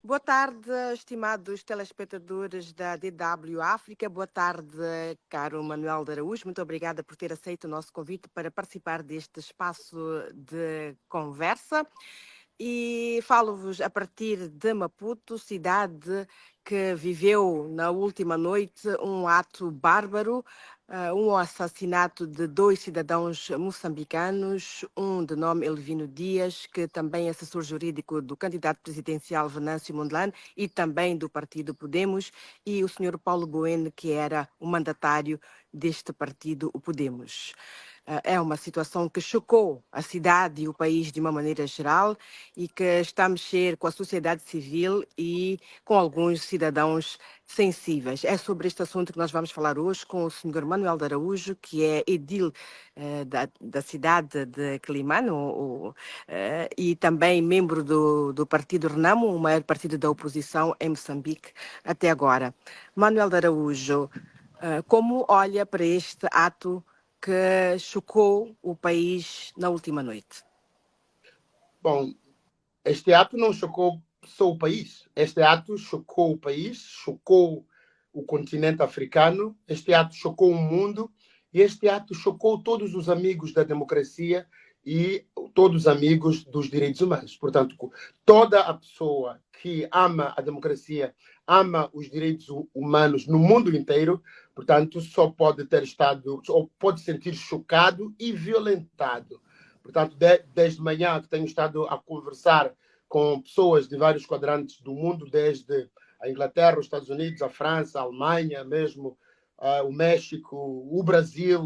Boa tarde, estimados telespectadores da DW África. Boa tarde, caro Manuel de Araújo. Muito obrigada por ter aceito o nosso convite para participar deste espaço de conversa. E falo-vos a partir de Maputo, cidade que viveu na última noite um ato bárbaro, um assassinato de 2 cidadãos moçambicanos, um de nome Elvino Dias, que também é assessor jurídico do candidato presidencial Venâncio Mondlane e também do partido Podemos, e o senhor Paulo Bueno, que era o mandatário deste partido, o Podemos. É uma situação que chocou a cidade e o país de uma maneira geral e que está a mexer com a sociedade civil e com alguns cidadãos sensíveis. É sobre este assunto que nós vamos falar hoje com o Sr. Manuel de Araújo, que é edil da cidade de Quelimane e também membro do partido Renamo, o maior partido da oposição em Moçambique até agora. Manuel de Araújo, como olha para este ato que chocou o país na última noite? Bom, este ato não chocou só o país. Este ato chocou o país, chocou o continente africano, este ato chocou o mundo e este ato chocou todos os amigos da democracia e todos os amigos dos direitos humanos. Portanto, toda a pessoa que ama a democracia, ama os direitos humanos no mundo inteiro, portanto, só pode ter estado, ou pode sentir chocado e violentado. Portanto, desde manhã que tenho estado a conversar com pessoas de vários quadrantes do mundo, desde a Inglaterra, os Estados Unidos, a França, a Alemanha, mesmo o México, o Brasil,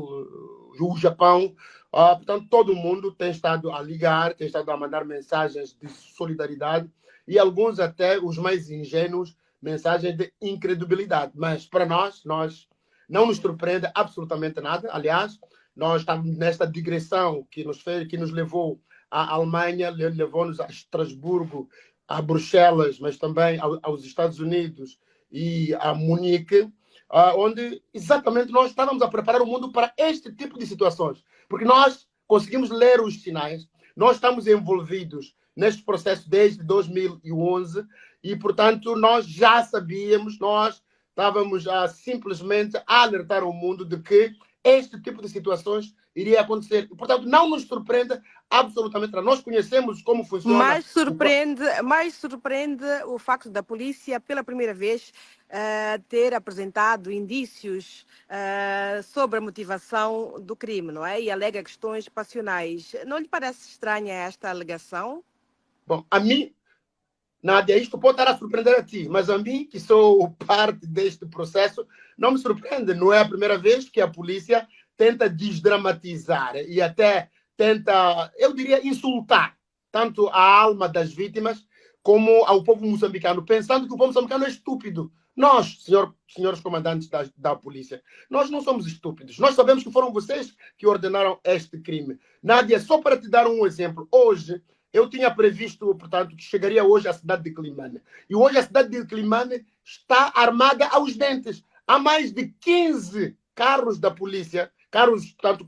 o Japão. Portanto, todo mundo tem estado a ligar, tem estado a mandar mensagens de solidariedade e alguns até, os mais ingênuos, mensagens de incredibilidade. Mas para nós não nos surpreende absolutamente nada. Aliás, nós estamos nesta digressão que nos levou à Alemanha, levou-nos a Estrasburgo, a Bruxelas, mas também aos Estados Unidos e a Munique, onde exatamente nós estávamos a preparar o mundo para este tipo de situações. Porque nós conseguimos ler os sinais, nós estamos envolvidos neste processo desde 2011 e, portanto, nós já sabíamos, nós estávamos simplesmente a alertar o mundo de que este tipo de situações iria acontecer. Portanto, não nos surpreende absolutamente nada. Nós conhecemos como funciona. Mais surpreende o facto da polícia, pela primeira vez, ter apresentado indícios sobre a motivação do crime, não é? E alega questões passionais. Não lhe parece estranha esta alegação? Bom, a mim, Nádia, isto pode estar a surpreender a ti, mas a mim, que sou parte deste processo, não me surpreende. Não é a primeira vez que a polícia tenta desdramatizar e até tenta, eu diria, insultar tanto a alma das vítimas como ao povo moçambicano, pensando que o povo moçambicano é estúpido. Nós, senhores comandantes da polícia, nós não somos estúpidos. Nós sabemos que foram vocês que ordenaram este crime. Nádia, só para te dar um exemplo, hoje eu tinha previsto, portanto, que chegaria hoje à cidade de Quelimane. E hoje a cidade de Quelimane está armada aos dentes. Há mais de 15 carros da polícia, carros, portanto,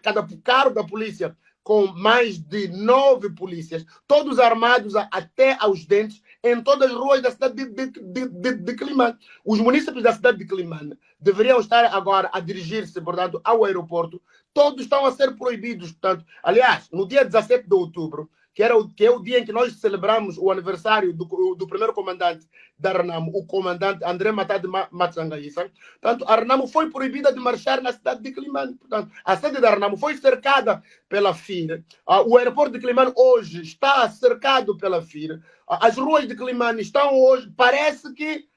cada carro da polícia com mais de 9 polícias, todos armados até aos dentes, em todas as ruas da cidade de Quelimane. Os munícipes da cidade de Quelimane deveriam estar agora a dirigir-se, portanto, ao aeroporto. Todos estão a ser proibidos. Portanto, aliás, no dia 17 de outubro, que é o dia em que nós celebramos o aniversário do primeiro comandante da Renamo, o comandante André Matade Matsangaíssa. Portanto, a Renamo foi proibida de marchar na cidade de Quelimane. Portanto, a sede da Renamo foi cercada pela FIR. O aeroporto de Quelimane hoje está cercado pela FIR. As ruas de Quelimane estão hoje, parece que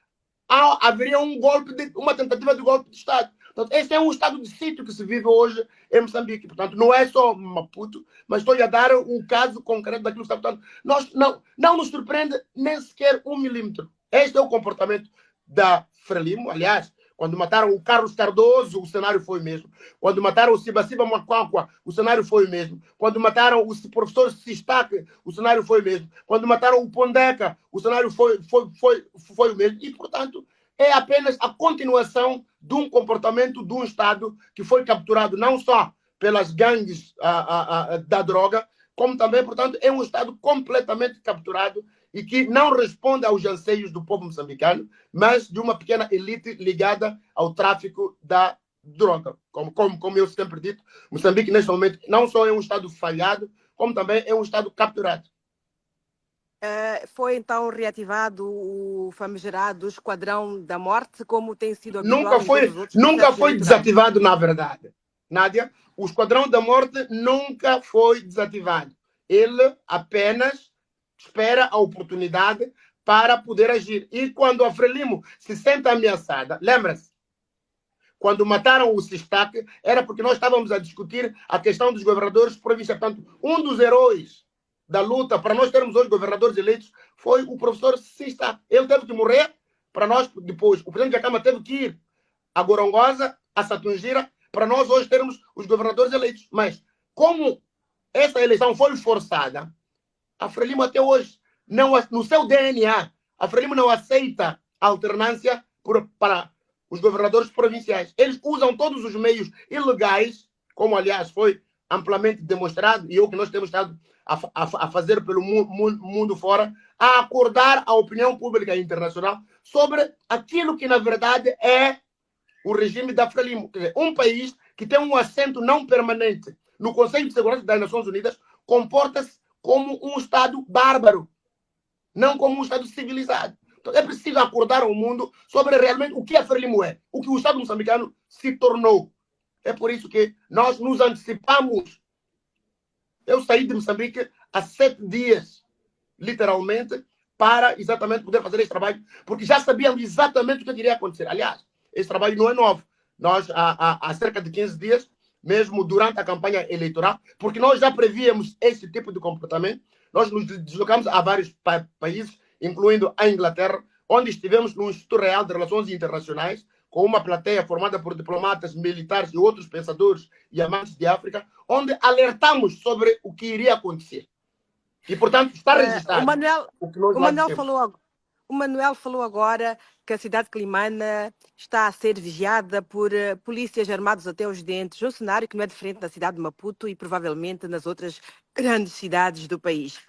haveria uma tentativa de golpe de Estado. Portanto, este é um estado de sítio que se vive hoje em Moçambique. Portanto, não é só Maputo, mas estou a dar um caso concreto daquilo que está. Portanto, não nos surpreende nem sequer 1 milímetro. Este é o comportamento da Frelimo. Aliás, quando mataram o Carlos Cardoso, o cenário foi o mesmo. Quando mataram o Sibasiba Makwakwa, o cenário foi o mesmo. Quando mataram o professor Sistaque, o cenário foi o mesmo. Quando mataram o Pondeca, o cenário foi o mesmo. E, portanto, é apenas a continuação de um comportamento de um Estado que foi capturado não só pelas gangues da droga, como também, portanto, é um Estado completamente capturado e que não responde aos anseios do povo moçambicano, mas de uma pequena elite ligada ao tráfico da droga. Como eu sempre dito, Moçambique, neste momento, não só é um Estado falhado, como também é um Estado capturado. Foi então reativado o famigerado Esquadrão da Morte, como tem sido habitual em todos os outros nunca processos foi eleitorais. desativado, na verdade. Nádia, o Esquadrão da Morte nunca foi desativado. Ele apenas espera a oportunidade para poder agir. E quando a Frelimo se sente ameaçada, lembra-se, quando mataram o Sistac, era porque nós estávamos a discutir a questão dos governadores provinciais. Portanto, um dos heróis da luta para nós termos hoje governadores eleitos foi o professor Sistac. Ele teve que morrer para nós, depois, o presidente da Câmara teve que ir a Gorongosa, a Satungira, para nós hoje termos os governadores eleitos. Mas, como essa eleição foi forçada, a Frelimo até hoje, não, no seu DNA, a Frelimo não aceita a alternância para os governadores provinciais. Eles usam todos os meios ilegais, como, aliás, foi amplamente demonstrado, e é o que nós temos estado a fazer pelo mundo fora, a acordar a opinião pública internacional sobre aquilo que, na verdade, é o regime da Frelimo. Quer dizer, um país que tem um assento não permanente no Conselho de Segurança das Nações Unidas comporta-se como um Estado bárbaro, não como um Estado civilizado. Então, é preciso acordar ao mundo sobre realmente o que a Frelimo é, o que o Estado moçambicano se tornou. É por isso que nós nos antecipamos. Eu saí de Moçambique há 7 dias, literalmente, para exatamente poder fazer esse trabalho, porque já sabíamos exatamente o que iria acontecer. Aliás, esse trabalho não é novo. Nós, há cerca de 15 dias, mesmo durante a campanha eleitoral, porque nós já prevíamos esse tipo de comportamento, nós nos deslocamos a vários países, incluindo a Inglaterra, onde estivemos no Instituto Real de Relações Internacionais, com uma plateia formada por diplomatas, militares e outros pensadores e amantes de África, onde alertamos sobre o que iria acontecer. E, portanto, está registrado o que nós lá dissemos. O Manuel falou agora que a cidade de Climana está a ser vigiada por polícias armados até os dentes, um cenário que não é diferente na cidade de Maputo e provavelmente nas outras grandes cidades do país.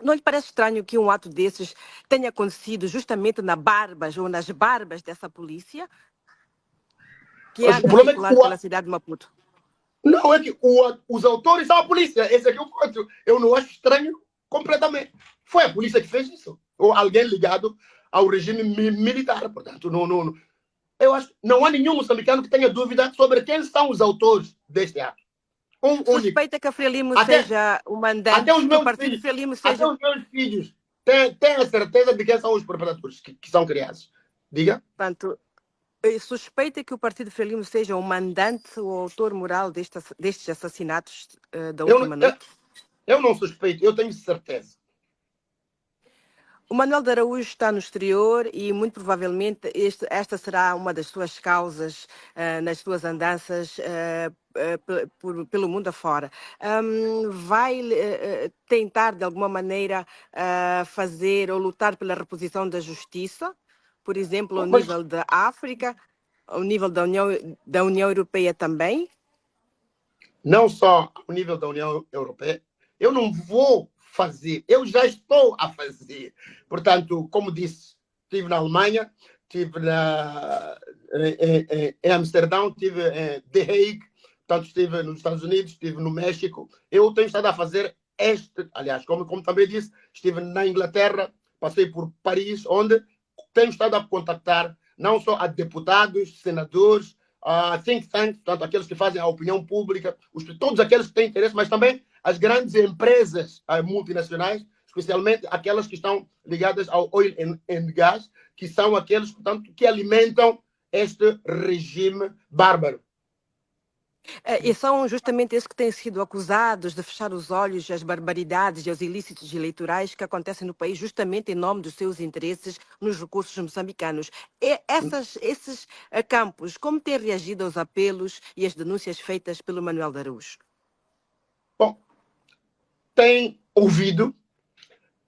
Não lhe parece estranho que um ato desses tenha acontecido justamente nas barbas dessa polícia, que anda a circular pela cidade de Maputo? Não, é que os autores são a polícia. Esse aqui é o ponto. Eu não acho estranho completamente. Foi a polícia que fez isso. Ou alguém ligado ao regime militar. Portanto, não. Eu acho que não há nenhum moçambicano que tenha dúvida sobre quem são os autores deste ato. Suspeita que a Frelimo seja o mandante, até os meus que o partido filhos, Frelimo seja... Até os meus filhos têm a certeza de quem são os perpetradores que são criados. Diga. Portanto, suspeita que o partido Frelimo seja o mandante, o autor moral destes assassinatos da última noite? Eu não suspeito, eu tenho certeza. O Manuel de Araújo está no exterior e muito provavelmente esta será uma das suas causas nas suas andanças pelo mundo afora. Vai tentar de alguma maneira fazer ou lutar pela reposição da justiça, por exemplo, ao nível da África, ao nível da União Europeia também? Não só ao nível da União Europeia. Eu não vou fazer, eu já estou a fazer. Portanto, como disse, estive na Alemanha, estive em Amsterdão, estive em The Hague, portanto, estive nos Estados Unidos, estive no México. Eu tenho estado a fazer aliás, como também disse, estive na Inglaterra, passei por Paris, onde tenho estado a contactar não só a deputados, senadores, think tanks, portanto, aqueles que fazem a opinião pública, todos aqueles que têm interesse, mas também as grandes empresas multinacionais, especialmente aquelas que estão ligadas ao oil and gas, que são aqueles, portanto, que alimentam este regime bárbaro. E são justamente esses que têm sido acusados de fechar os olhos às barbaridades e aos ilícitos eleitorais que acontecem no país justamente em nome dos seus interesses nos recursos moçambicanos. Esses campos, como têm reagido aos apelos e às denúncias feitas pelo Manuel de Araújo? Bom, tem ouvido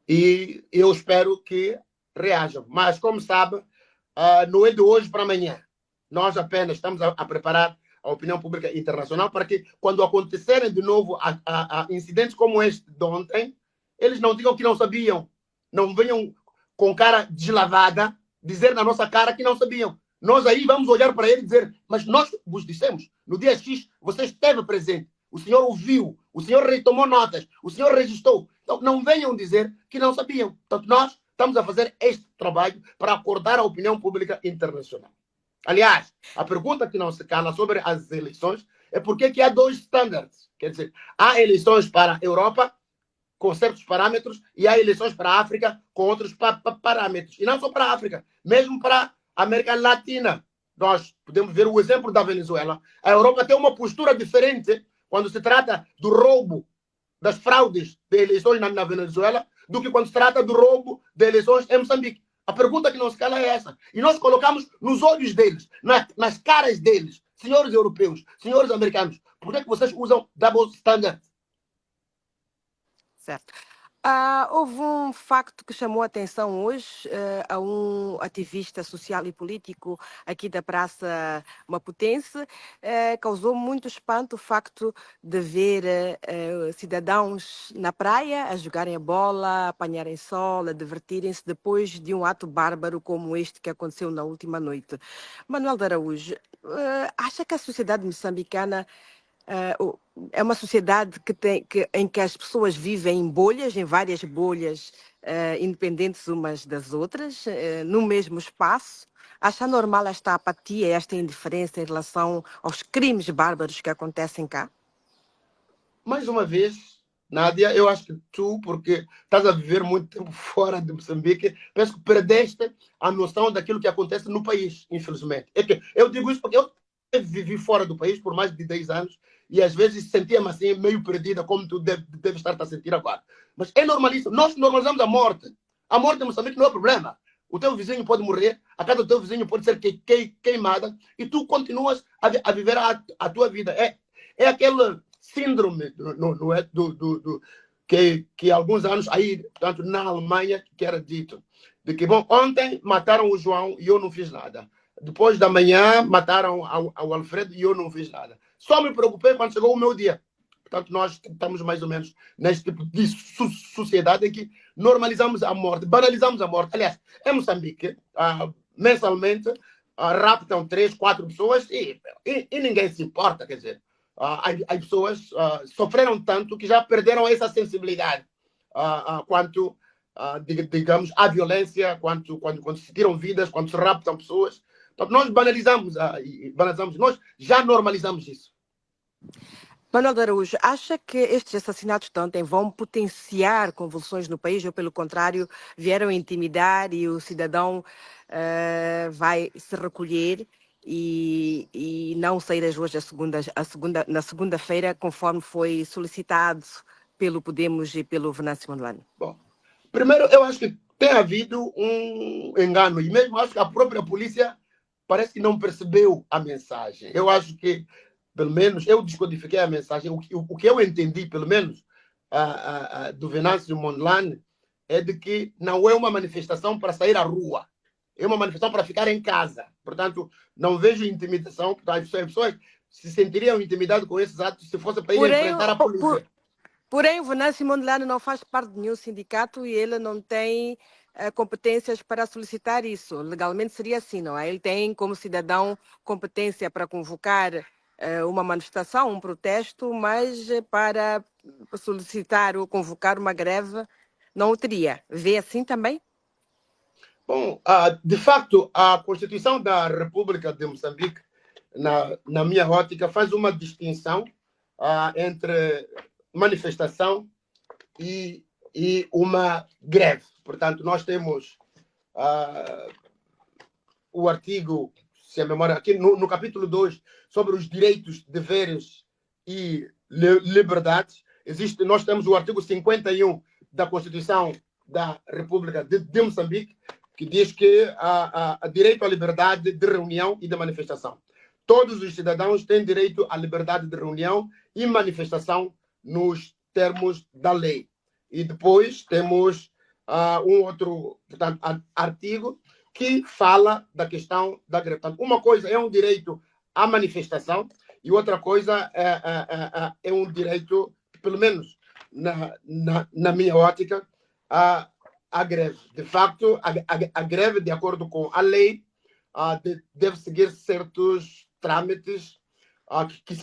e eu espero que reajam. Mas, como sabe, não é de hoje para amanhã. Nós apenas estamos a preparar a opinião pública internacional para que, quando acontecerem de novo incidentes como este de ontem, eles não digam que não sabiam não venham com cara deslavada dizer na nossa cara que não sabiam. Nós aí vamos olhar para ele e dizer, mas nós vos dissemos, no dia X você esteve presente, o senhor ouviu, o senhor retomou notas, o senhor registrou. Então não venham dizer que não sabiam. Portanto, nós estamos a fazer este trabalho para acordar a opinião pública internacional. Aliás, a pergunta que não se cala sobre as eleições é por que há dois standards. Quer dizer, há eleições para a Europa com certos parâmetros e há eleições para a África com outros parâmetros. E não só para a África, mesmo para a América Latina. Nós podemos ver o exemplo da Venezuela. A Europa tem uma postura diferente quando se trata do roubo, das fraudes de eleições na Venezuela, do que quando se trata do roubo de eleições em Moçambique. A pergunta que não se cala é essa. E nós colocamos nos olhos deles, nas caras deles, senhores europeus, senhores americanos, por que vocês usam double standard? Certo. Houve um facto que chamou a atenção hoje a um ativista social e político aqui da Praça Maputense. Causou muito espanto o facto de ver cidadãos na praia a jogarem a bola, a apanharem sol, a divertirem-se depois de um ato bárbaro como este que aconteceu na última noite. Manuel de Araújo, acha que a sociedade moçambicana é uma sociedade em que as pessoas vivem em bolhas, em várias bolhas independentes umas das outras, no mesmo espaço? Acha normal esta apatia, esta indiferença em relação aos crimes bárbaros que acontecem cá? Mais uma vez, Nádia, eu acho que tu, porque estás a viver muito tempo fora de Moçambique, penso que perdeste a noção daquilo que acontece no país, infelizmente. É que eu digo isso porque eu vivi fora do país por mais de 10 anos e às vezes sentia-me assim meio perdida, como tu deve estar a sentir agora. Mas é normalíssimo. Nós normalizamos a morte. A morte em Moçambique não é problema. O teu vizinho pode morrer, a casa do teu vizinho pode ser queimada e tu continuas a viver a tua vida. É aquele síndrome que há alguns anos aí, portanto, na Alemanha, que era dito, de que, bom, ontem mataram o João e eu não fiz nada. Depois da manhã mataram ao Alfredo e eu não fiz nada. Só me preocupei quando chegou o meu dia. Portanto, nós estamos mais ou menos neste tipo de sociedade em que normalizamos a morte, banalizamos a morte. Aliás, em Moçambique, mensalmente, raptam 3, 4 pessoas e ninguém se importa. Quer dizer, as pessoas sofreram tanto que já perderam essa sensibilidade quanto, digamos, à violência, quando se tiram vidas, quando se raptam pessoas. Então, nós banalizamos, nós já normalizamos isso. Manuel de Araújo, acha que estes assassinatos de ontem vão potenciar convulsões no país ou, pelo contrário, vieram intimidar e o cidadão vai se recolher e não sair às ruas na segunda-feira, conforme foi solicitado pelo Podemos e pelo Venâncio Mondlane? Bom, primeiro, eu acho que tem havido um engano e mesmo acho que a própria polícia parece que não percebeu a mensagem. Eu acho que, pelo menos, eu descodifiquei a mensagem. O que eu entendi, pelo menos, do Venâncio Mondlane, é de que não é uma manifestação para sair à rua. É uma manifestação para ficar em casa. Portanto, não vejo intimidação. As pessoas se sentiriam intimidadas com esses atos se fosse para ir enfrentar a polícia. Porém, o Venâncio Mondlane não faz parte de nenhum sindicato e ele não tem competências para solicitar isso. Legalmente seria assim, não é? Ele tem, como cidadão, competência para convocar uma manifestação, um protesto, mas para solicitar ou convocar uma greve não o teria. Vê assim também? Bom, de facto, a Constituição da República de Moçambique, na minha ótica, faz uma distinção entre manifestação e uma greve. Portanto, nós temos o artigo, se a memória, aqui no capítulo 2, sobre os direitos, deveres e liberdades, nós temos o artigo 51 da Constituição da República de Moçambique, que diz que há direito à liberdade de reunião e de manifestação. Todos os cidadãos têm direito à liberdade de reunião e manifestação nos termos da lei. E depois temos um outro, portanto, artigo que fala da questão da greve. Portanto, uma coisa é um direito à manifestação e outra coisa é um direito, pelo menos na minha ótica, à greve. De facto, a greve, de acordo com a lei, deve seguir certos trâmites que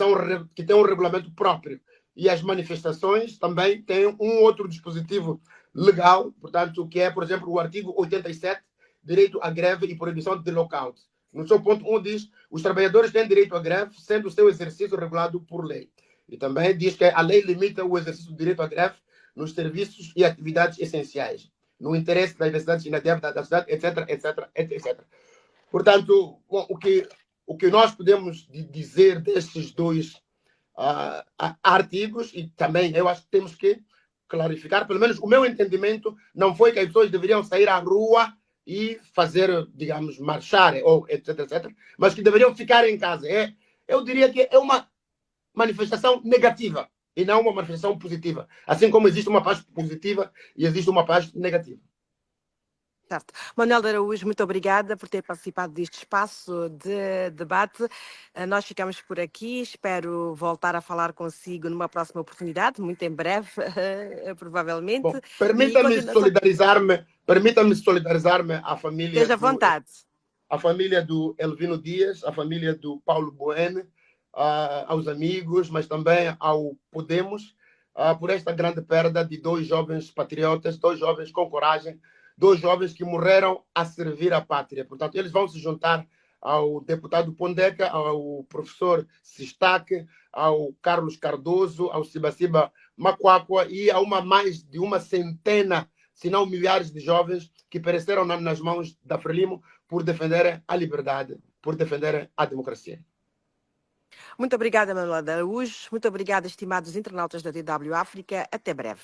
têm um regulamento próprio. E as manifestações também têm um outro dispositivo legal, portanto, que é, por exemplo, o artigo 87, direito à greve e proibição de lockout. No seu ponto 1 diz, os trabalhadores têm direito à greve, sendo o seu exercício regulado por lei. E também diz que a lei limita o exercício do direito à greve nos serviços e atividades essenciais, no interesse das necessidades inadequadas da sociedade, etc, etc, etc. Portanto, bom, o que nós podemos dizer destes dois artigos, e também eu acho que temos que clarificar, pelo menos o meu entendimento não foi que as pessoas deveriam sair à rua e fazer, digamos, marchar, ou etc, etc, mas que deveriam ficar em casa. Eu diria que é uma manifestação negativa e não uma manifestação positiva. Assim como existe uma paz positiva e existe uma paz negativa. Certo. Manuel de Araújo, muito obrigada por ter participado deste espaço de debate. Nós ficamos por aqui. Espero voltar a falar consigo numa próxima oportunidade, muito em breve, provavelmente. Bom, permita-me solidarizar-me à família. Esteja à vontade. A família do Elvino Dias, a família do Paulo Bueno, aos amigos, mas também ao Podemos, por esta grande perda de dois jovens patriotas, dois jovens com coragem, dois jovens que morreram a servir a pátria. Portanto, eles vão se juntar ao deputado Pondeca, ao professor Sistaque, ao Carlos Cardoso, ao Sibaciba Macuacua e a mais de uma centena, se não milhares de jovens que pereceram nas mãos da Frelimo por defender a liberdade, por defender a democracia. Muito obrigada, Manuel de Araújo. Muito obrigada, estimados internautas da DW África. Até breve.